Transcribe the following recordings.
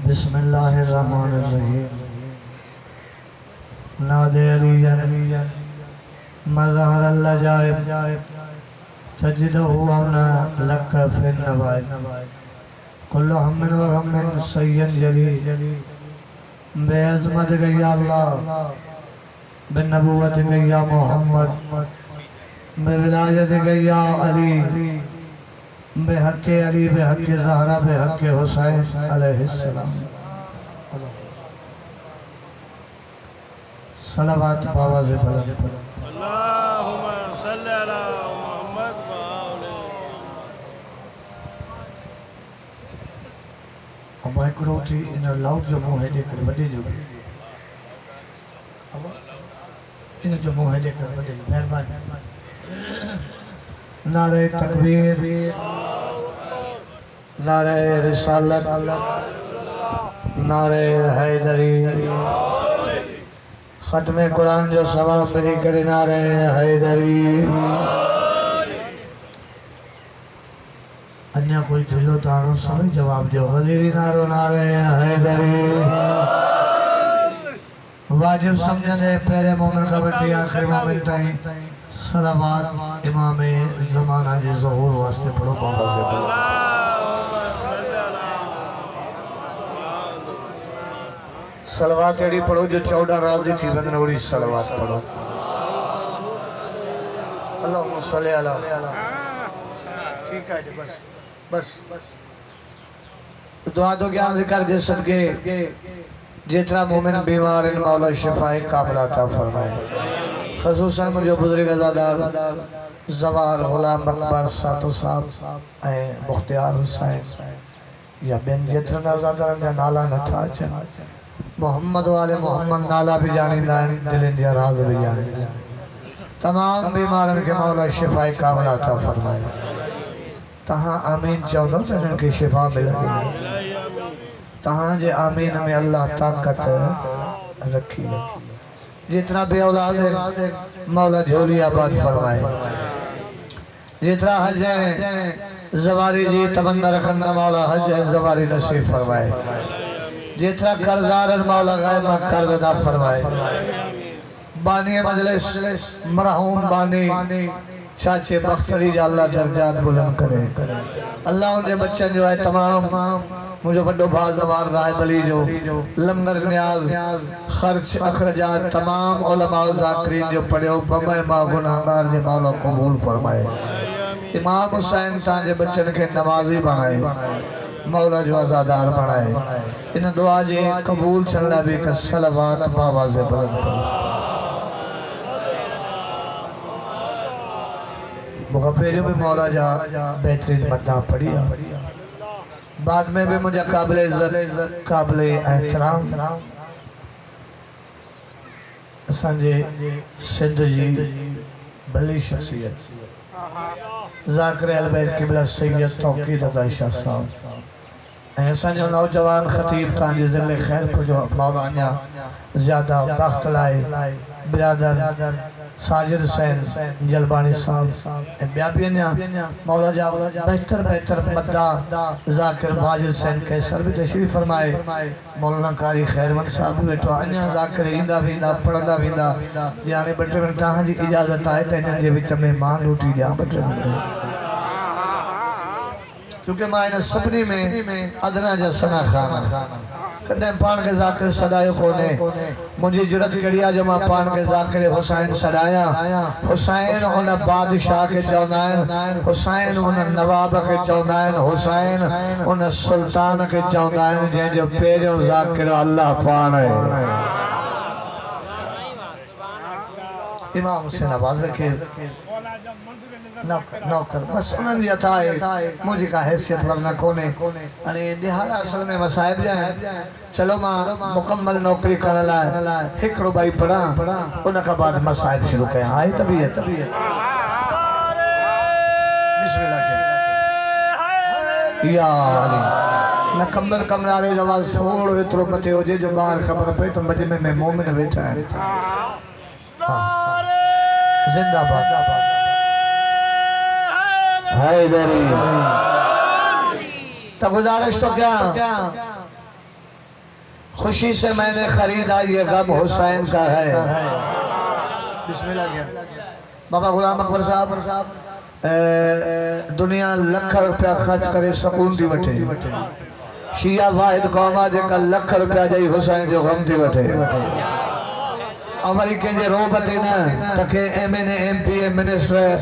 بسم اللہ الرحمن الرحیم نادے علی مظہر اللہ جائب تجدہ امنا لکا فی النوائب کل ہمن و غمن سید جلی بے عظمت گئی اللہ بے نبوت گئی محمد بے ولایت گئی علی بے حق علی بے حق زہرہ بے حق حسین علیہ السلام صلوات باواز بلند اللہم صلی علی محمد وآلہ اما اکڑو تھی انہا لاؤڈ جمعوں ہے لے کر بڑے جو انہا جمعوں ہے لے کر بڑے جو مہربان نعرہ تکبیر نعرہ رسالت نعرہ حیدری ختم قرآن جو ثواب ملی کرے نعرہ حیدری انیا کوئی دلو تانو سمیں جواب جو غزیری نارو نعرہ حیدری واجب سمجھن دے پہلے مومن کا بٹی آخر مومن تائیں صلوات امام زمانہ جی ظہور واسطے پڑھو بابا سے پڑھو صلوات ایڑی پڑھو جو 14 راضی تھی بندن اوڑی صلوات پڑھو اللہم صلی اللہ ٹھیک ہے جی بس دعا دو گیان ذکر جس صدقے جتنا مومن بیمار ان مولا شفاء کامل عطا فرمائے خصوصاً مجھے بزرگ ازادار زوار غلام اکبر ساتو صاحب مختیار حسین یا بن جتنا ازادار نے نالا نہ تھا محمد والے محمد نالا بھی جانی دائیں دل اندیا راز بھی جانی دائیں تمام بیمارن کے مولا شفاء کامل عطا فرمائے تہاں آمین چاہو دو جنہاں کی شفا مل گئی تہاں جے آمین میں اللہ طاقت رکھی جتنا بے اولاد ہے مولا جھولی آباد فرمائے جتنا حج ہے زواری جی تمنا رکھنا مولا حج ہے زواری نصیب فرمائے جتنا قرضدار مولا غائبہ قرض ادا فرمائے بانی مجلس مرحوم بانی چاچے بختری جا اللہ درجات بلند کرے اللہ انجھے بچن جو ہے تمام مجھے وڈو بھاز دوار رائے بلی جو لنگر نیاز خرچ اخرجات تمام علماء و ذاکرین جو پڑھے ہو بمائے ماں گناہگار جے مولا قبول فرمائے امام حسین تانجے بچن کے نمازی بنائے مولا جو ازادار بنائے ان دعا جے قبول چلنا بھی کا صلوات باواز بلند کرے مغفرے میں مولا جا بہترین مدہ پڑھیا بعد میں بھی مجھے قابل عزت قابل احترام سنجے سندھ جی بلی شخصیت ذاکر البیر قبلہ سید توقید عطائشہ صاحب ایسا جو نوجوان خطیب تانجی ذل خیر پر جو مولا آنیا زیادہ بخت لائے برادر ساجر حسین جلبانی صاحب بیابینیا مولا جا بہتر مدہ ذاکر واجر حسین کیسر بھی تشریف فرمائے مولانا قاری خیرون صاحب ہوئے تو انیا ذاکر ہیندہ بھیندہ پڑھندہ بھیندہ جانے بٹر میں تاہاں جی اجازت آئے تینن جے وچ میں مان روٹی جا بٹر میں چونکہ ماں انہیں سبنی میں ادنا جا سنا خانا کدھیں پان کے ذاکر صدایو کونے مجھے جرت کریا جو ماں پان کے ذاکر حسین صدایا حسین انہیں بادشاہ کے چونائن حسین انہیں نواب کے چونائن حسین انہیں سلطان کے چونائن جن جو پیروں ذاکر اللہ پان ہے امام حسین آواز رکھے نوکر بس انہوں نے عطا ہے مجھے کا حیثیت ورنہ کونے دہارا اصل میں مسائب جائیں چلو ماں مکمل نوکری کرنا لائے ایک ربائی پڑھا انہوں کا بعد مسائب شروع کہیں آئی طبیعت بسم اللہ کے یا علی نکمل کمرارے جواز سوڑ ویترو پتے ہو جے جو باہر خبر پہ تو مجمع میں مومن بیٹھا ہے زندہ باد حیدری تو گزارش تو کیا خوشی سے میں نے خریدا یہ غم حسین کا ہے. بسم اللہ کیا بابا غلام اکبر صاحب دنیا لکھ روپیہ خرچ کرے سکون دی وٹھے. شیعہ واحد قوما جے کا لکھ روپیہ جائی حسین جو غم دی وٹھے. امریکہ جے رو بتے نا تکے M N M P minister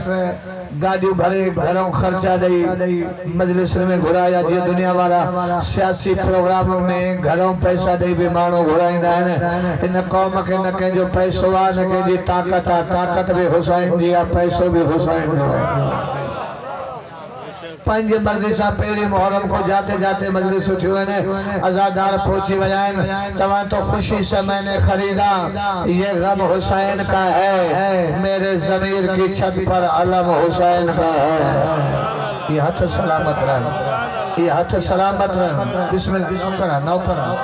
گاڑی بھرے گھروں خرچہ دئی مجلس میں گھرایا جی دنیا والا سیاسی پروگراموں میں گھروں پیسہ دئی بھی مانو گھرائیں دائیں. ان قوم کے نکیں جو پیسو آ نکیں جی طاقت بھی حسین دیا پیسو بھی حسین دیا. پنج مرضی صاحب پہلی محرم کو جاتے جاتے مجلس اٹھوئے نے ازادار پہنچی وجائیں چوان تو خوشی سے میں نے خریدا یہ غم حسین کا ہے میرے ضمیر کی چھت پر علم حسین کا ہے. یہ ہاتھ سلامت رہن یہ ہاتھ سلامت رہن. بسم اللہ نوکرہ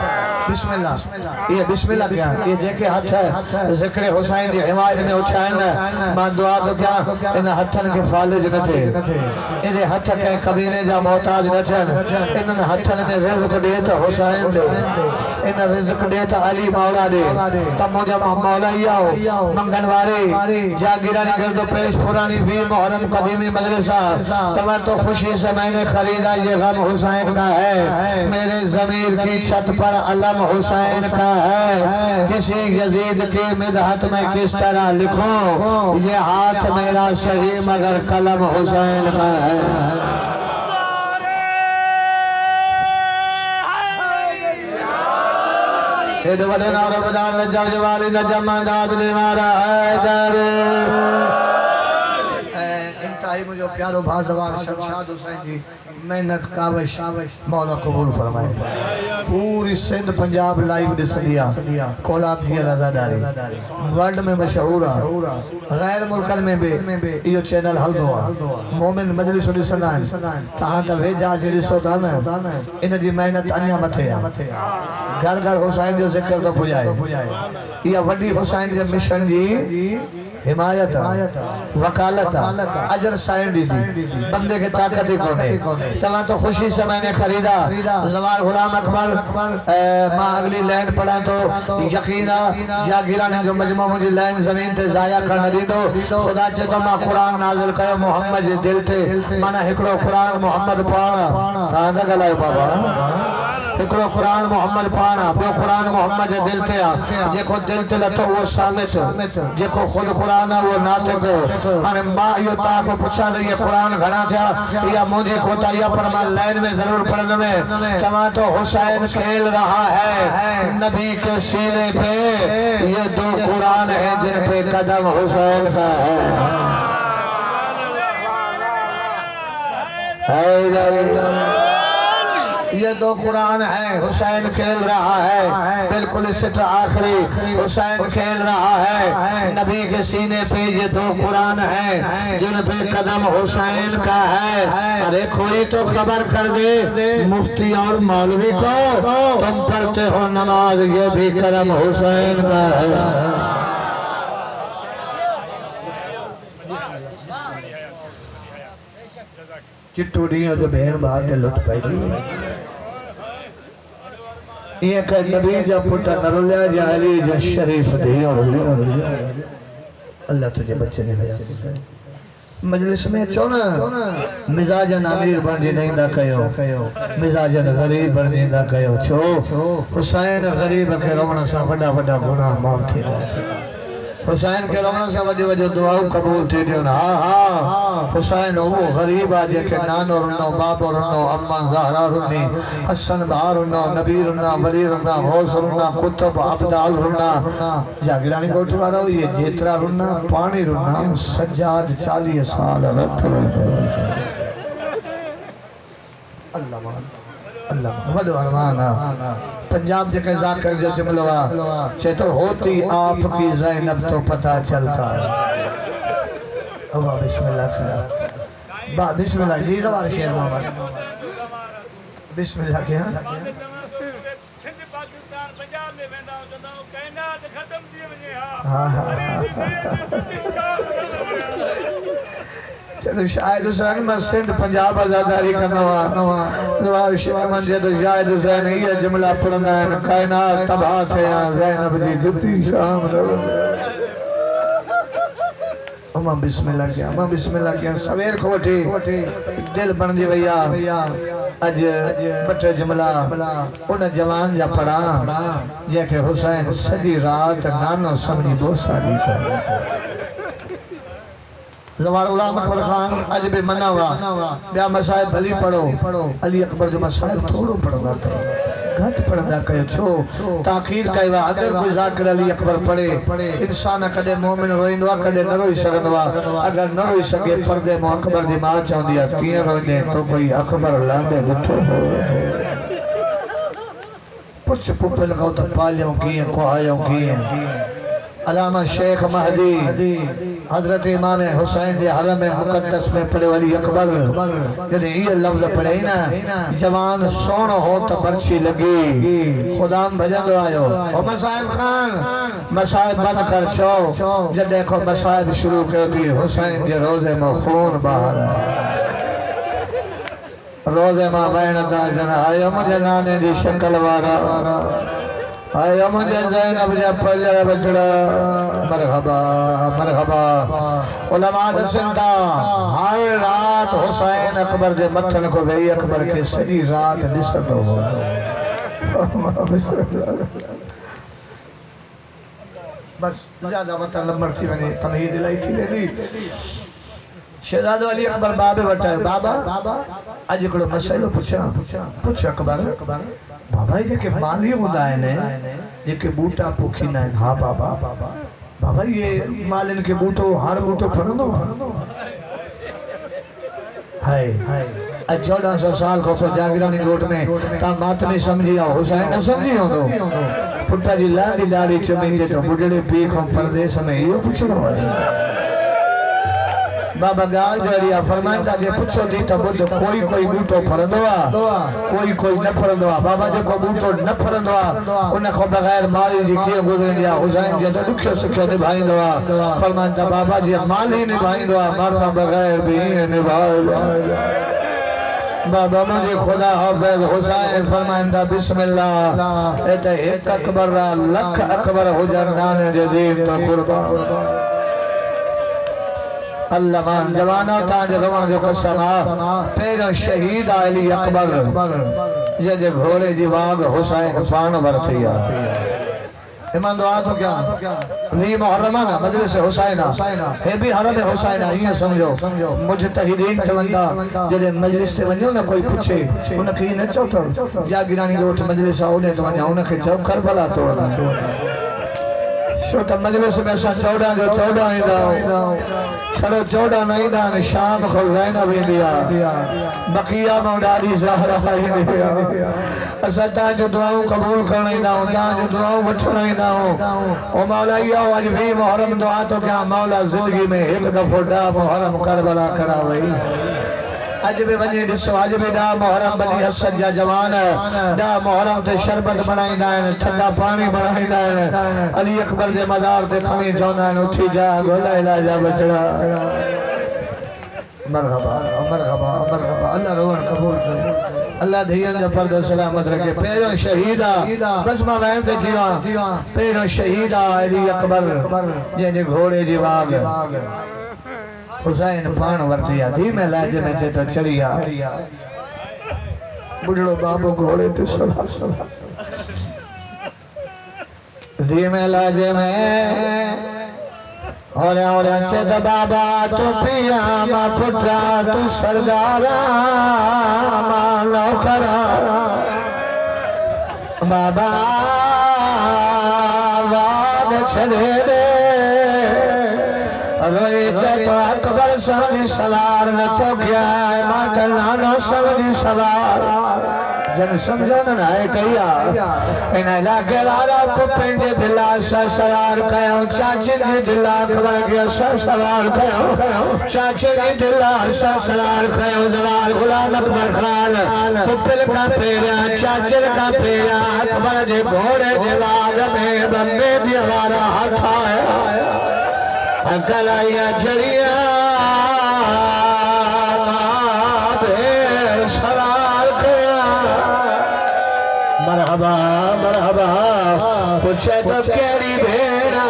بسم اللہ یہ بسم اللہ کیا یہ جے کے ہاتھ ہے ذکر حسین دی حمایت میں اچھائن ماں دعا تو کیا ان ہاتھن کے فالج نہ تھے انہیں ہاتھ کے کبینے جا محتاج نہ چھن انہیں ہاتھن نے رزق دیتا حسین دے ان رزق دیتا علی مولا دے تب مجھے مولا ہی آؤ منگنوارے جاگیرانی گردو پیش پرانی بھی محرم قدیمی مجلسہ تمہیں تو خوشی سے میں نے خریدا یہ غم حسین کا ہے میرے ضمیر کی چھت پر علم حسین کا ہے. کسی یزید کی مدحت میں کس طرح لکھوں یہ ہاتھ میرا صحیح مگر قلم حسین کا ہے. اید وڈے نارو بدان نجم جوالی نجم انداز نیمارا حیدر. انتہائی مجھے پیارو بھازوار شمشاد حسین جی محنت کاوش مولا قبول فرمائے. پوری سندھ پنجاب لائیو دس لیا کولاب جی رضاداری ورلڈ میں مشہور غیر ملکل میں بھی یہ چینل حل دوا مومن مجلس ڈی سنائن تہاں تا ویجا جی ڈسو دانا ان جی محنت انیا متھے گھر گھر حسین جو ذکر تو پجائے. یہ وڈی حسین جو مشن جی حمایت وکالت اجر سائن دی بندے کے طاقت ہی کونے. چلا تو خوشی سے میں نے خریدا زوار غلام اکبر ماں اگلی لین پڑھا تو یقینا جاگیران جو مجمع مجھے لین زمین تے ضائع کرنا دی دو خدا چے تو ماں قرآن نازل کرو محمد دل تے مانا ہکڑو قرآن محمد پانا کہاں دا گلائے بابا ہکڑو قرآن محمد پانا بیو قرآن محمد دل تے جے کو دل تے لتو وہ سامت جے کو خود قرآن وہ ناطق ہانے ماں یہ تاکو پچھا لئے قرآن گھنا تھا یا مجھے کھوتا یا پر ماں لین میں ضرور پڑھنے میں چما تو حسین کھیل رہا ہے نبی کے سینے پہ یہ دو قرآن ہیں جن پہ قدم حسین کا ہے. یہ دو قرآن ہیں حسین کھیل رہا ہے بالکل سٹر آخری حسین کھیل رہا ہے نبی کے سینے پہ یہ دو قرآن ہیں جن پہ قدم حسین کا ہے. ارے کوئی تو خبر کر دے مفتی اور مولوی کو تم پڑھتے ہو نماز یہ بھی کرم حسین کا ہے. چٹو ڈیوں تو بہن باہر تے لٹ پائی دی یہ کہ نبی جا پٹا نرولیا جا علی جا شریف دی اور اللہ تجھے بچے نے لیا مجلس میں چونا مزاجن امیر بن جی نہیں دا کہو مزاجن غریب بن جی دا کہو چھو حسین غریب کے رونا سا بڑا بڑا گناہ معاف تھی حسین کے رونا سے وجہ وجہ دعاؤں قبول تھی دیون حسین وہ غریب آجے کہ نانو رنو بابو رنو امان زہرہ رنی حسن بہار رنو نبی رنو ولی رنو غوث رنو قطب عبدال رنو جاگرانی کو اٹھوا رہو یہ جیترا رنو پانی رنو سجاد 40 سال رکھ اللہ مان اللہ وڈو ارمانا پنجاب جے کے ذاکر جو جملوہ چھتو ہوتی آپ کی زینب تو پتہ چلتا اللہ بسم اللہ کیا بسم اللہ جی زبار شیر محمد بسم اللہ کیا سندھ پاکستان پنجاب میں ویندا ہوندا کائنات ختم تھی ونے ہاں شاہد حسین میں سندھ پنجاب آزاداری کرنا ہوا دوار شیخ من جد شاہد حسین یہ جملہ پڑھنا ہے کائنات تباہ تھے یہاں زینب جی جتی شام رو اما بسم اللہ کیا سویر کھوٹی دل بن دی بھیا اج بٹر جملہ انہیں جوان جا پڑھا جے کہ حسین سجی رات نانو سمجھی بہت ساری زوار غلام اکبر خان اج بھی منع ہوا بیا مسائب علی پڑھو علی اکبر جو مسائب تھوڑو پڑھو گا گھٹ پڑھنا کہے چھو تاخیر کہے وا اگر کوئی ذاکر علی اکبر پڑھے انسان کدے مومن روئندوا کدے نہ روئی سکندوا اگر نہ روئی سکے پردے مو اکبر دی ماں چاہندیا کیے روئندے تو کوئی اکبر لانڈے گٹھو پچھ پپن کو تو پالیوں کیے کوہایوں کیے علامہ شیخ مہدی حضرت امام حسین دے حرم مقدس میں پڑھے والی اکبر جنہیں یہ لفظ پڑھے نا جوان سون ہو تو برچی لگی خدام بھجن دو آئیو او مسائب خان مسائب بند کر چھو جب دیکھو مسائب شروع کر دی حسین دے روزے میں خون باہر روزے میں بین دا جنہ آئیو مجھے نانے دی شکل وارا آئیو مجھے زینب جا پجر بچڑا مرحبا علماء دسندہ ہر رات حسین اکبر جے متن کو گئی اکبر کے سری رات نسل ہو بس زیادہ مطلب نمبر تھی میں نے تمہید لائی تھی لیدی شہزاد علی اکبر بابے بٹا ہے بابا آج اکڑو مسئلہ پوچھا اکبر بابا یہ کہ مالی ہوندہ ہے یہ کہ بوٹا پوکھی نہ ہے ہاں بابا یہ مالن کے بوٹو ہر بوٹو پھرندو ہائے 1400 سال کو تو جاگرانی گوٹ میں تا مات نہیں سمجھیا حسین نہ سمجھی ہوں دو پٹھا جی لانڈی داری چمینجے تو بڑھڑے پیکھوں پردیس میں یہ پوچھنا ہوا بابا گال جڑیا فرمائندہ جے پچھو دی تا بدھ کوئی بوٹو پھرندوا کوئی نہ پھرندوا بابا جے کو بوٹو نہ پھرندوا انہیں کو بغیر مالی جی کیا گزریں دیا حسین جے تو دکھو سکھو نبھائیں دوا فرمائندہ بابا جے مالی نبھائیں دوا مارتا بغیر بھی نبھائیں دوا بابا مجھے خدا حافظ حسین فرمائندہ بسم اللہ ایتا ایک اکبر را لکھ اکبر حجرنان جدید تا قربان اللہ مان جوانا تاں جے روان جو قسمہ پیرا شہید علی اکبر جے گھوڑے دی واگ حسین فان ورتیا ایمان دعا تو کیا ری محرمانہ مجلس حسینہ ہے بھی حرم حسینہ یہ سمجھو مجتہدین چوندہ جلے مجلس تے ونجو نہ کوئی پوچھے انہیں کہیں نہ چوتو جاگرانی گوٹ مجلس آؤنے تو ونجا انہیں کہ چو کربلا توڑا شو تا مجلس میں سا چوڑا جو چوڑا ہی داؤ چھڑو چوڑا نہیں دان شام کو زینب بھی دیا بقیہ موڈاری زہرہ ہی دیا اسا تا جو دعاوں قبول کرنے داؤں تا جو دعاوں بچھنے داؤں او مولا یہ آج بھی محرم دعا تو کیا مولا زندگی میں ایک دفعہ دا محرم کربلا کرا وئی اج بھی ونجے ڈسو اج بھی دا محرم بنی حسن جا جوان دا محرم تے شربت بنائیں دائیں ٹھنڈا پانی بنائیں دائیں علی اکبر دے مدار تے کھمی چوندہ اٹھی جا گولا علاجہ بچڑا مرحبا اللہ روحن قبول کرے اللہ دھیان جا فرد و سلامت رکھے پیروں شہیدہ بس مالائم تے جیوان پیروں شہیدہ علی اکبر جنہیں گھوڑے دی واگ حسین پان ورتیا دی میں لاجے میں تے تو چڑیا بڑھڑو بابو گھوڑے تے سلا دی میں لاجے میں اوڑے چید بابا تو پیاما پٹرا تو سردارا ماں نوکرا بابا واد چھڑے دے روئی تو اکبر سمجھی سوار نہ تو کیا ہے ماں کا نانو سمجھی سوار جن سمجھو نہ ہے کہیا ان علاقے لارا کو پنڈے دلا سا سوار کہوں چاچے نے دلا اکبر کیا سا سوار کہوں چاچے نے دلا سا سوار کہوں دوار غلام اکبر خان پپل کا پیرا چاچے کا پیرا اکبر جے گھوڑے دیوار میں بمبے دیوارا ہاتھ آیا اکلایا جڑیا مرحبا مرحبا پوچھے تو کیڑی بھیڑا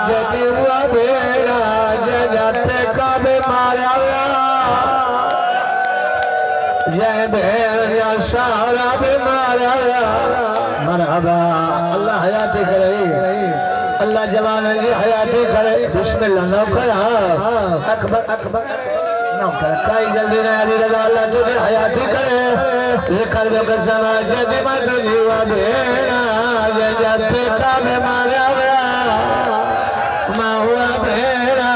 جدی ہوا بھیڑا جاتے کعبے مارا جائے بھیڑ یا سارا بھی مارا مرحبا اللہ حیاتی کرے اللہ جوان جی حیاتی کرے بسم اللہ نوکر اکبر اکبر نوکر کائی جلدی نہ علی رضا اللہ تجھے حیاتی کرے لکھر جو قسم جدی مات جیوا بھیڑا جاتے کعبے مارا ما ہوا بھیڑا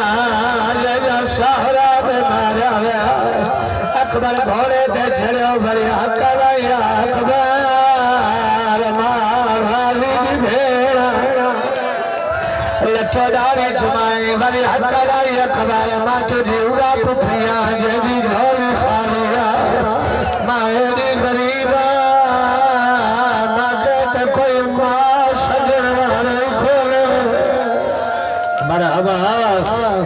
جا سارا بھی مارا اکبر گھوڑے تے چھڑے بڑی حق لیا اکبر مارا دی بھیڑا لٹھو ڈاری چمائے بڑی حق لیا اکبر ماں تجھی اڑا پٹھیاں جدی ڈھولی خالیا مائے دی غریبا ماں کہتے کوئی ماں سجنوارے کھولے مرحبا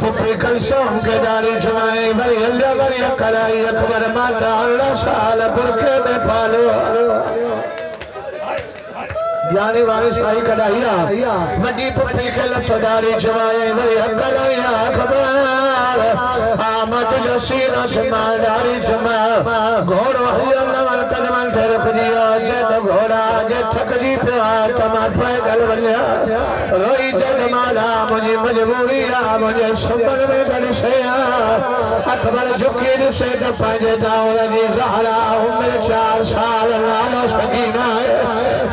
پپی کلسوم کے داری چمائے بری اللہ بری اکرائی اکبر ماتا اللہ سال برکے میں پالو جانے وارث آئی کڑائیا وڈی پپی کے لطو داری چمائے بری اکرائی اکبر آمد جو سینہ چما داری چما گھوڑو حیل نوال قدمان تھے رکھ دیا جد گھوڑا جد تھک دی پہ تمات پہ گل بلیا روئی جد مالا مجھے مجبوری مجھے سمبر میں گل سیا اکبر جھکی جسے دفع جدا ولدی زہرا عمر 4 سال لالو سکینہ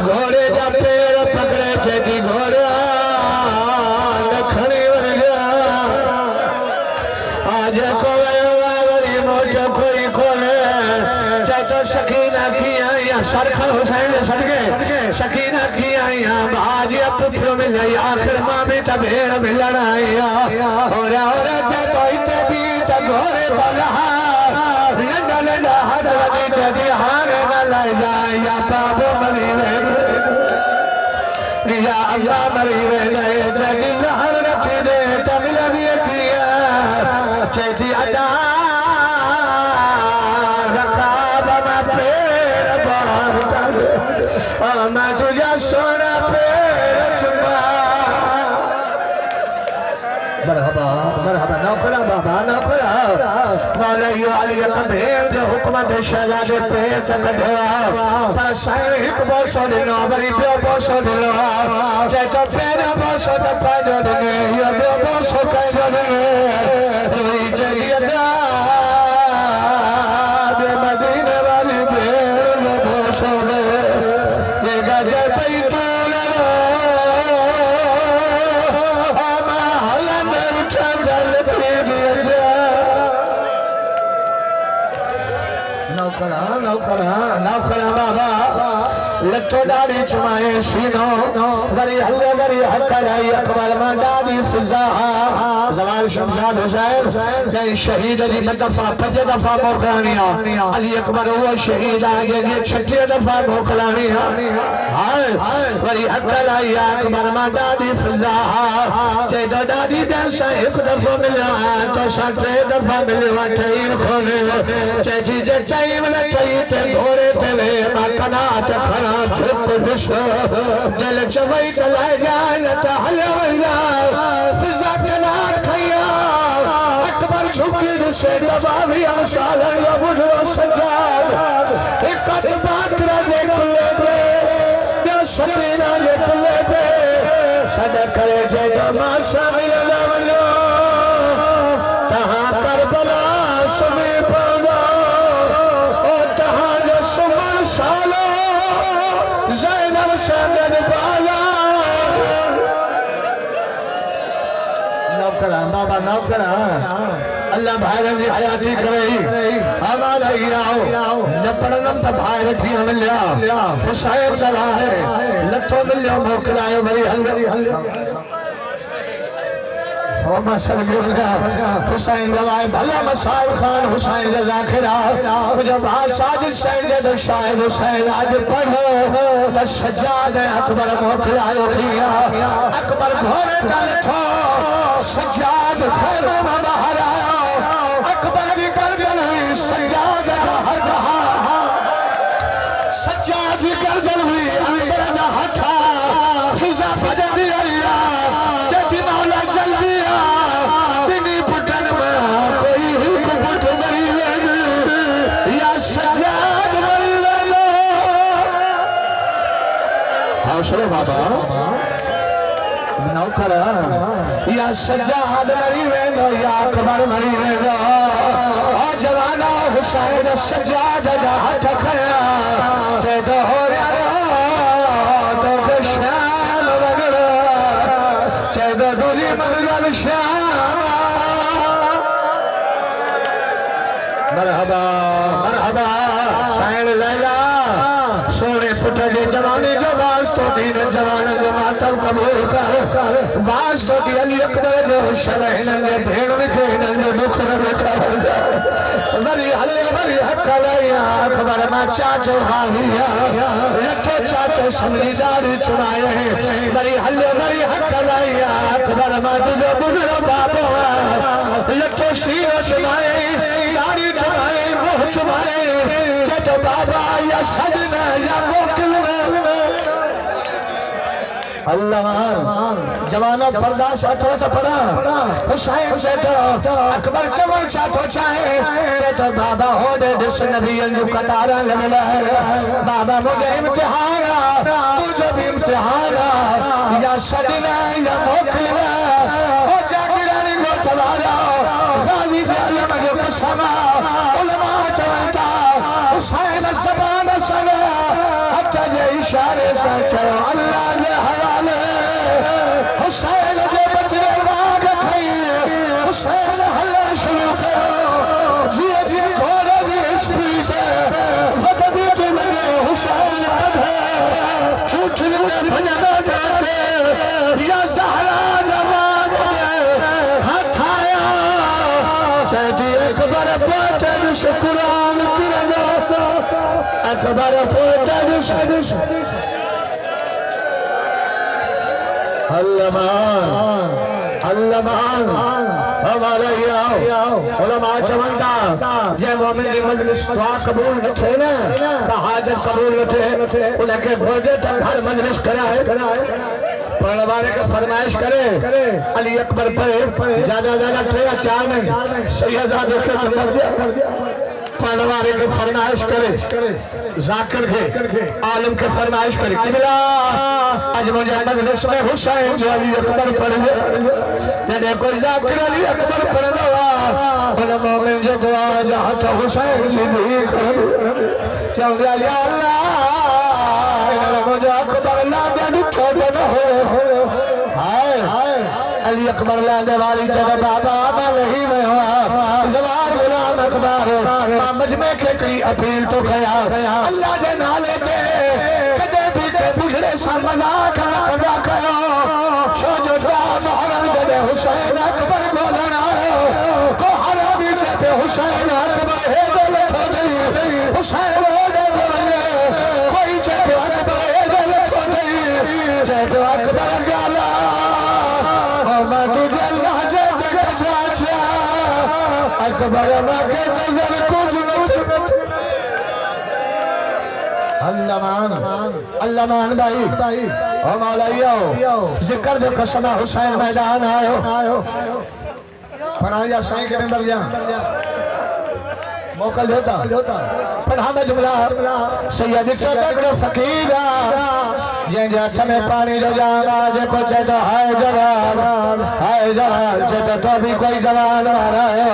گھوڑے جا پیر پکڑے چیتی گھوڑا لکھنی ور گیا آج کوئی واری موٹا کوئی کھولے چاہے تو سکینہ کی آئیاں سرکھل حسین نے صدقے سکینہ کی آئیاں بھاجی اب پھر مل جائی آخر ماں بھی تبھیڑ ملن آئیاں اور چاہے تو اتے بھی تگھوڑے بلہا لنڈا لنڈا حضرتی جدی ہانے نہ لائے جائے یا بابو مری رہے یا اللہ مری رہے جدی لہر رکھی دے تبلا بھی کیا چیتی ادا رکھاب میں پیر بار کر میں تجھا سونا پیر چپا مرحبا مرحبا نوکرہ بابا نوکرہ مولی علی قبیر جو حکمت شہزاد پیر تک دھوا پر سائر ایک بوسو دنو بری بیو بوسو دنو چیتو پیر بوسو دفع جو دنے یا بیو بوسو کئی جو دنے روی جریدہ بے مدینہ والی پیر جو بوسو دے جگہ جے پیتو لگو آما حلن اٹھا دل پیر جا نوکرہ نوکرہ نوکرہ بابا لٹھو ڈاڑی چمائے سینوں غری حلے غری حق رائی اکبر ماں ڈاڑی فضا زوال شمشاد حسین کہیں شہید جی دفعہ 5 دفعہ موکلانیا علی اکبر وہ شہید آگے جی 6 دفعہ موکلانیا غری حق رائی اکبر ماں ڈاڑی فضا چاہے دو ڈاڑی بیسا 1 دفعہ ملیا تو 3 دفعہ ملیا ٹھائیم کھونے چاہے جی جے ٹھائیم لٹھائی تے گھوڑے تے لے ماں کنات کھنا چھپ دشو دل چوئی تلائے جائے لتا حلوئی جائے فضا کنار کھیا اکبر جھکی دسے دباوی آشالا یا بڑھو سجاد ایک اتبات را دیکھ لے دے بیا سکینہ دیکھ لے دے صدق کرے جے دما سامی لولو تہاں کربلا سمی پانا اور تہاں جو سمر سالو زینب شاندن بالا نوکرہ بابا نوکرہ اللہ بھائرن دی حیاتی کرے ہمارا ہی آؤ نپڑنم تا بھائر کی ملیا حسین صلاح ہے لٹھو ملیا موکلائے بری حل مسل گرگا حسین گوائے بھلا مسائل خان حسین رضا کھرا جب آج ساجد سین جد شاہد حسین آج پڑھو تا سجاد اکبر موکلائے کھیا اکبر گھوڑے تا لٹھو سجاد خیمہ میں باہر آیا اکبر جی گردن ہوئی سجاد کا ہر کہا سجاد جی گردن ہوئی اکبر حوصلے بابا نوکر یا سجاد مری ویندو یا اکبر مری ویندو جوانا حسین سجاد جا ہتھ کھیا تے دو ہو رہا تو بشان وگڑا تے دو دوری منزل شان مرحبا مرحبا حسین لیلا سونے پٹھا جے جوانے جو واسطو دین جوانا جو ماتم قبول کر واسطو دی علی اکبر جو شرحنن جے بھیڑ وکھینن جو دکھر بکھر وری حلی وری حق لیا اکبر ما چاچو حاویا لٹھو چاچو سمری داری چنائے وری حلی وری حق لیا اکبر ما جو بگر بابو لٹھو شیر چنائے داری چنائے موہ چنائے چاچو بابا یا سجنہ یا موکل اللہ جوانہ برداشت ہاتھوں سے پڑا حسین سے تو اکبر چمل چاہتو چاہے تو بابا ہو دے دس نبی انجو قطارہ لگلا ہے بابا مجھے امتحانا تجھے بھی امتحانا یا سجنہ یا موکل او جاگرانی کو چوارا غازی جے علم جو قسمہ علماء چوانتا حسین الزبان سنا حتی جے اشارے سے چو اللہ جے حوالے حسین جے بچنے واگ کھائی حسین حلر شروع کرو جیے جی کھوڑے بھی اسپری سے وددی کے لگے حسین قد ہے چھوٹنے بھجنا جاتے یا زہرا جوان دے ہاتھ آیا سیدی اکبر پوتے دش قرآن کرنا اکبر پوتے دش علمان علمان ہمارا یاو علماء چمنتا جے مومن دی مجلس دعا قبول نہ تھے نا تا حاجت قبول نہ تھے انہیں کے گھردے تک ہر مجلس کرائے پڑھنے والے کا فرمائش کرے علی اکبر پڑھے زیادہ زیادہ 3-4 میں سیدہ دیکھے کر دیا پڑھنے والے کے فرمائش کرے ذاکر کے عالم کے فرمائش کرے قبلہ آج مجھے مجلس میں حسین جو علی اکبر پڑھ گئے تینے کوئی ذاکر علی اکبر پڑھ دوا انہا مومن جو دعا جہاں تو حسین جی بھی کر چاہوں گیا یا اللہ انہا مجھے اکبر اللہ دے چھوٹے نہ ہو علی اکبر لاندے والی جگہ بابا نہیں میں ہوا زوار غلام اکبر مجمع کے کری اپیل تو گیا اللہ دے نالے کے کدے بھی کے بگڑے سا مذاق نہ قضا کرو شو جو دعا محرم جدے حسین اکبر کو لڑاؤ کو حرامی جدے حسین اکبر ہے دولت ہو گئی حسین ہو گئے بولے کوئی جدے اکبر ہے دولت ہو گئی جدے اکبر گالا اکبر مکہ نظر کچھ علمان بھائی او مولیو ذکر جو قسمہ حسین میدان آئے پڑھا یا سائیں کے اندر جا موقع لیتا پڑھا میں جملہ سید تو تکڑو فقیرہ جن جاتا میں پانی جو جانا جے کو چہتا ہائے جوان چہتا تو بھی کوئی جوان مارا ہے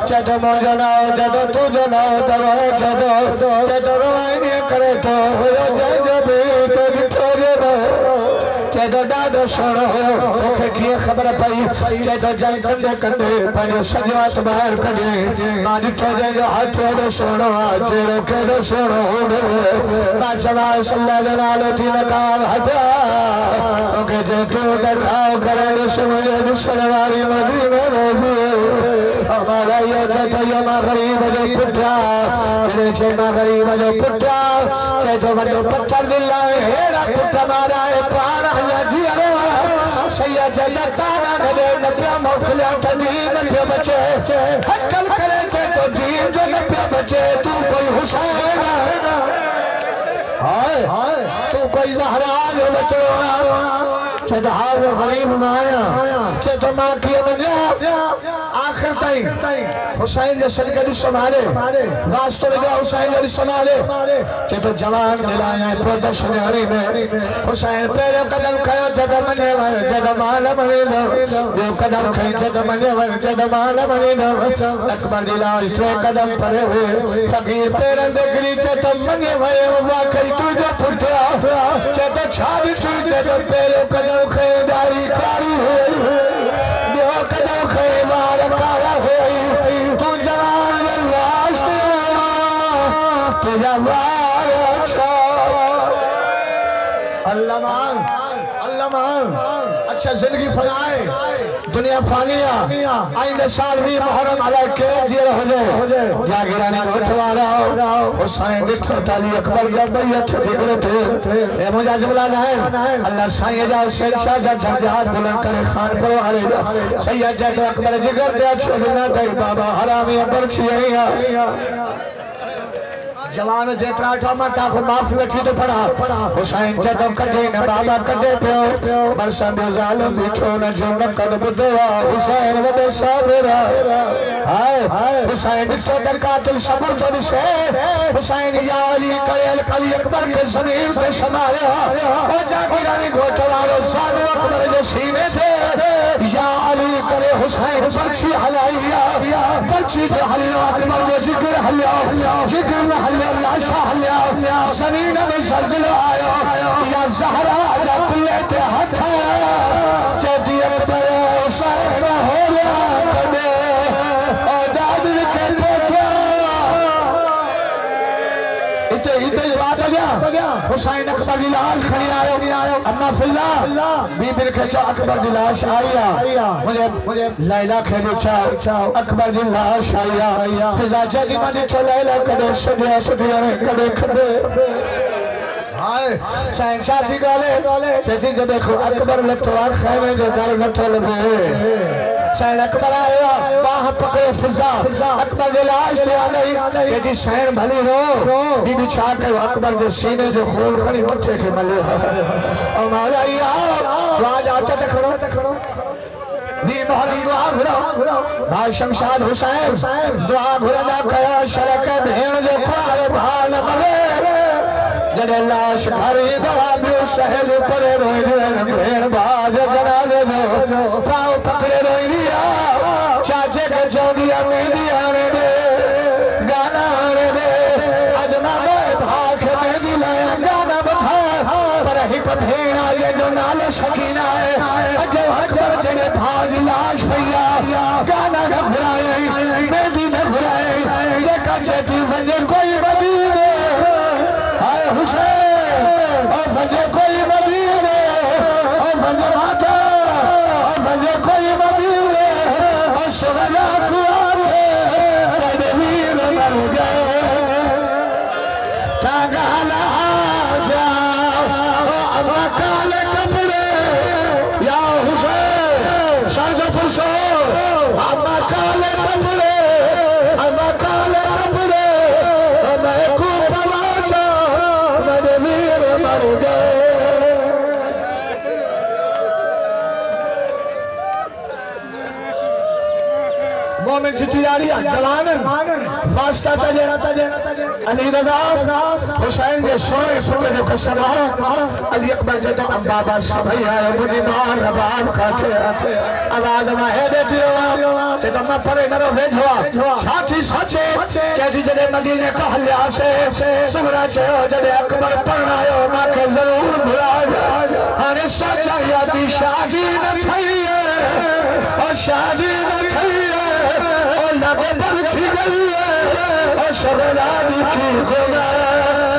چہتا مجھے ناؤ چہتا تو جو ناؤ چہتا روائی نہیں کرے تو جو بھی تو بٹھو جے بہو چہتا ڈاڈو سوڑو اوکھے کیے خبر پائی چہتا جائیں کندے پانیو سجوات باہر کھڑے ماں جٹھو جائیں جو ہاتھ ہوڑو سوڑو آجے روکے دو سوڑو ہوڑو ماں چواہ صلی اللہ علیہ نالو تھی نکال ہٹا اوکے جے کیوں ڈراؤ کرے رسولے دسنواری مدینہ روزے ہمارا یہ چہتا یہ مغریب جو پٹھا میرے چھے مغریب جو پٹھا چہتا جو پتھر دلائے ہیرا پٹھا مارا ہے پارا یا جیرو سیہ چہتا تانا گھڑے نپیا موکلیا تدین نپیا بچے حقل کرے چہتا دین جو نپیا بچے تو کوئی حسین تو کوئی زہران ہو بچو چہتا ہاں وہ غریب مایا چہتا ماں کیا منجا آخر تائیں حسین جے صدقہ دی سمارے واسطہ لگا حسین جے دی سمارے چہتا جوان ملایا ہے پردشنیاری میں حسین پہلے قدم کھایا جد منے وائے جد مال منے جو قدم کھائی جد منے وائے جد مال منے اکبر دی لاش تھے قدم پڑے ہوئے فقیر پیرن دے گری جد منے وائے واقعی تو جو پھٹیا جد چھاڑی تھی جد پہلے قدم کھائی داری کاری ہوئی جو قدم کھائی وار کارا ہوئی تو جوان لاش دیا تو جوان چھاڑ اللہ مان اچھا زندگی فنائے دنیا فانیہ آئندہ سال بھی محرم علیہ کے جیر ہو جائے جاگرانی گھوٹوا رہا حسین ڈٹھو تالی اکبر جب بیت بگڑے تھے اے مجھا جملہ نہیں اللہ سائیں جاؤ سید شاہ جا جھنجات بلند کرے خان کرو آرے جا سید جا تو اکبر جگر دیا چھوڑنا دائی بابا حرامی ابر چھئے جوان جیترا ٹھاما تاکو معافی وٹھی تو پڑا حسین جدو کدے نہ بابا کدے پیو برسن دے ظالم بیٹھو نہ جو نکد بدوا حسین وڈے صابرہ حسین بچو در قاتل صبر تو نشے حسین یا علی قیل قلی اکبر کے زمین پہ شمایا او جاگرانی گھوٹوارو سادو اکبر جو سینے سے یا علی کرے حسین برچی حلائیا برچی جو حلیو اکبر جو ذکر حلیو ذکر میں حلیو اللہ شاہ لیا زمین میں زلزل آیا یا زہرا یا کلیت حد ہے جدی اکبر حسین ہو لیا کدے اور داد لکھے پوٹیا اتنے بات آ گیا حسین اکبر جلال کھڑی آئے اما فی اللہ بی برکھے چو اکبر جلاش آیا مجھے لیلہ کھیلو چاو اکبر جلاش آیا فضا جدی مجھے چو لیلہ کدے سدیا کدے کھڑے سائن شاہی گالے چیتی جو دیکھو اکبر لکھوار خیمے جو در نتھو لبے سین اکبر آیا باہ پکڑے فضا اکبر دلاش دے آلئی کہ جی سین بھلی رو بی بی چھا کرو اکبر دے سینے جو خون کھڑی مٹھے کے ملے اور مولا تو آج آتا تکھڑو بی محلی دعا گھرو بھائی شمشاد حسین دعا گھرو نہ کیا شرک بھین جو کھوار بھان بلے جنہیں لاش بھری دعا بیو سہل پرے روئی دین بھین باج جنالے دو پاؤ پکڑے روئی دیا چاچے کے چودیا میں دیا نے دے گانا آنے دے ادنا میں بھاک میں دلایا گانا بتھا پر ہک بھین آئے جو نال شکینہ ہے جو اکبر جنہیں بھاج لاش بھیا گانا نہ گھرائے میں بھی نہ گھرائے یہ کچھتی ونجے کوئی مدینے آئے حسین اور ونجے کوئی مدینے اور ونجے ماتا اور ونجے کوئی مدینے اور شغلہ کوارے قید ویر مر گئے تاگالا جاؤ اللہ کالے کپڑے یا حسین شاہدہ پرسو اللہ کالے کپڑے اللہ کالے کپڑے میں کو پلا جاؤ میں ویر مر گئے مومن چٹی آ رہی ہے جوان واسطہ تجھے علی رضا حسین کے سونے سونے جو قسم علی اکبر جدہ بابا سبھی آئے مجھے مار رباب کھاتے آواز ماہے دیتی ہوا کہ تم میں پرے مرو بھیجوا چھاچی سچے کہتی جدے مدینے کا حلیہ سے سغرہ چھو جدے اکبر پڑھنا ہے ماں کے ضرور بھلا جا ہانے سچائیاتی شادی نہ تھئی ہے اور شادی نہ تھئی ہے اور لگے برچی گئی ہے اور شغلانی کی گناہ